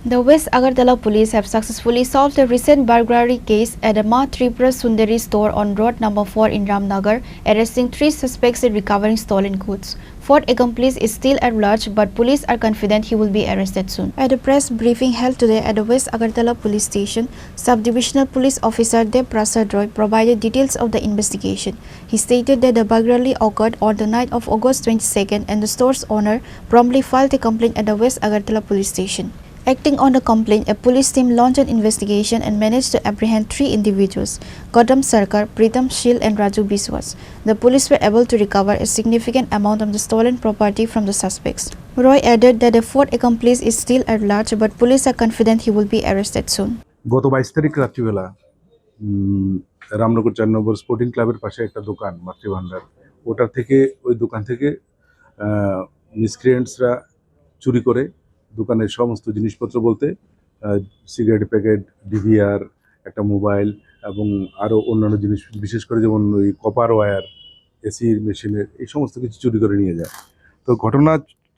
The West Agartala police have successfully solved a recent burglary case at a Ma Tripura Sundari store on road number 4 in Ramnagar, arresting 3 suspects in recovering stolen goods. Fourth accomplice is still at large, but police are confident he will be arrested soon. At a press briefing held today at the West Agartala police station, Sub-Divisional Police Officer Dev Prasad Roy provided details of the investigation. He stated that the burglary occurred on the night of August 22nd and the store's owner promptly filed a complaint at the West Agartala police station. Acting on the complaint, a police team launched an investigation and managed to apprehend 3 individuals, Gautam Sarkar, Pritam Shil and Raju Biswas. The police were able to recover a significant amount of the stolen property from the suspects. Roy added that the fourth accomplice is still at large, but police are confident he will be arrested soon. গত 22 তারিখ রাত্রিবেলা রামনগর 4 নম্বর sporting ক্লাবের পাশে একটা দোকান মাতৃভান্ডার, ওটার থেকে ওই দোকান থেকে মিসক্রিয়েন্টসরা চুরি করে দোকানের সমস্ত জিনিসপত্র বলতে সিগারেট প্যাকেট, ডিভিআর, একটা মোবাইল এবং আরও অন্যান্য জিনিস, বিশেষ করে যেমন ওই কপার ওয়্যার, এসির মেশিনের, এই সমস্ত কিছু চুরি করে নিয়ে যায়। তো ঘটনা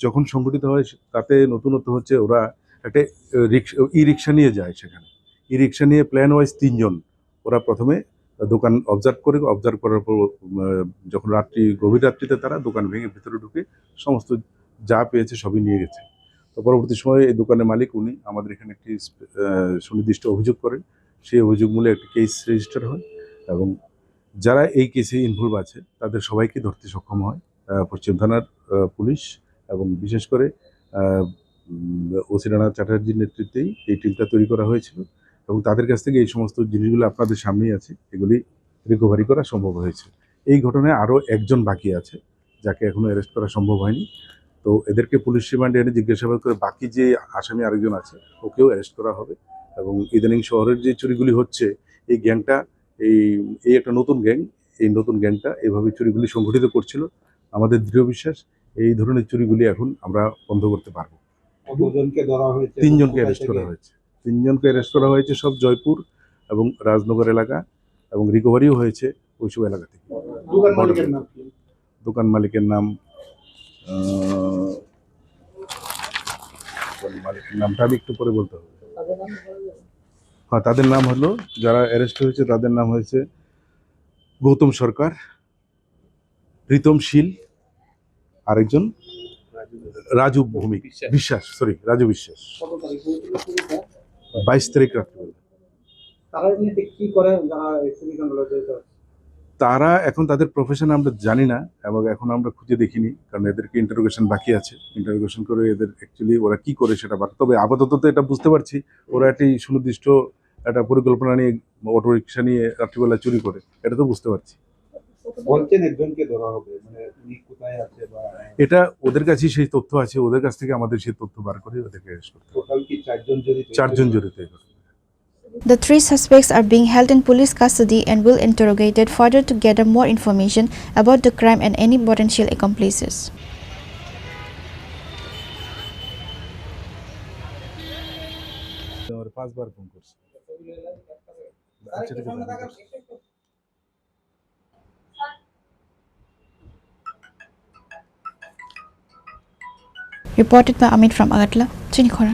যখন সংঘটিত হয় তাতে নতুনত্ব হচ্ছে ওরা একটা ই রিক্সা নিয়ে যায়। সেখানে ই রিক্সা নিয়ে প্ল্যান ওয়াইজ 3 জন ওরা প্রথমে দোকান অবজার্ভ করার পর যখন গভীর রাত্রিতে তারা দোকান ভেঙে ভিতরে ঢুকে সমস্ত যা পেয়েছে সবই নিয়ে গেছে। তো পরবর্তী সময়ে এই দোকানের মালিক উনি আমাদের এখানে একটি সুনির্দিষ্ট অভিযোগ করেন। সেই অভিযোগ মূলে একটি কেস রেজিস্টার হয় এবং যারা এই কেসে ইনভলভ আছে তাদের সবাইকে ধরতে সক্ষম হয় পশ্চিম থানার পুলিশ এবং বিশেষ করে ওসি রানা চ্যাটার্জির নেতৃত্বেই এই টিমটা তৈরি করা হয়েছিল এবং তাদের কাছ থেকে এই সমস্ত জিনিসগুলো আপনাদের সামনেই আছে, এগুলি রিকভারি করা সম্ভব হয়েছে। এই ঘটনায় আরও একজন বাকি আছে যাকে এখনও অ্যারেস্ট করা সম্ভব হয়নি। তো এদেরকে পুলিশ রিমান্ডে এনে জিজ্ঞাসাবাদ করে বাকি যে আসামি আরেকজন আছে ওকেও অ্যারেস্ট করা হবে। এবং ইদানিং শহরের যে চুরিগুলি হচ্ছে এই গ্যাংটা এই একটা নতুন গ্যাং, এই নতুন গ্যাংটা এভাবে চুরিগুলি সংগঠিত করছিল। আমাদের দৃঢ় বিশ্বাস এই ধরনের চুরিগুলি এখন আমরা বন্ধ করতে পারবো। 3 জনকে অ্যারেস্ট করা হয়েছে। 3 জনকে অ্যারেস্ট করা হয়েছে সব জয়পুর এবং রাজনগর এলাকা এবং রিকভারিও হয়েছে ওইসব এলাকা থেকে। দোকান মালিকের নামটা আমি একটু পরে বলতে হবে। হ্যাঁ, তাদের নাম হলো, যারা অ্যারেস্ট হয়েছে তাদের নাম হয়েছে গৌতম সরকার, প্রীতম শীল, আরেকজন রাজু বিশ্বাস। 22 তারিখ রাত্রিবেলা। তারা এখন তাদের প্রফেশন আমরা জানি না এবং এখন আমরা খুঁজে দেখিনি, কারণ এদেরকে ইন্টারোগেশন বাকি আছে। ইন্টারোগেশন করে এদের অ্যাকচুয়ালি ওরা কি করে সেটা বাকি। তবে আপাতত তো এটা বুঝতে পারছি ওরা একটি সুনির্দিষ্ট একটা পরিকল্পনা নিয়ে অটো রিক্সা নিয়ে রাত্রিবেলা চুরি করে, এটা তো বুঝতে পারছি। এটা ওদের কাছেই সেই তথ্য আছে, ওদের কাছ থেকে আমাদের সেই তথ্য বার করে ওদেরকে অ্যারেস্ট করতে হবে। 4 জন জড়িত। The 3 suspects are being held in police custody and will interrogated further to gather more information about the crime and any potential accomplices. Reported by Amit from Agartala, Chinikhora.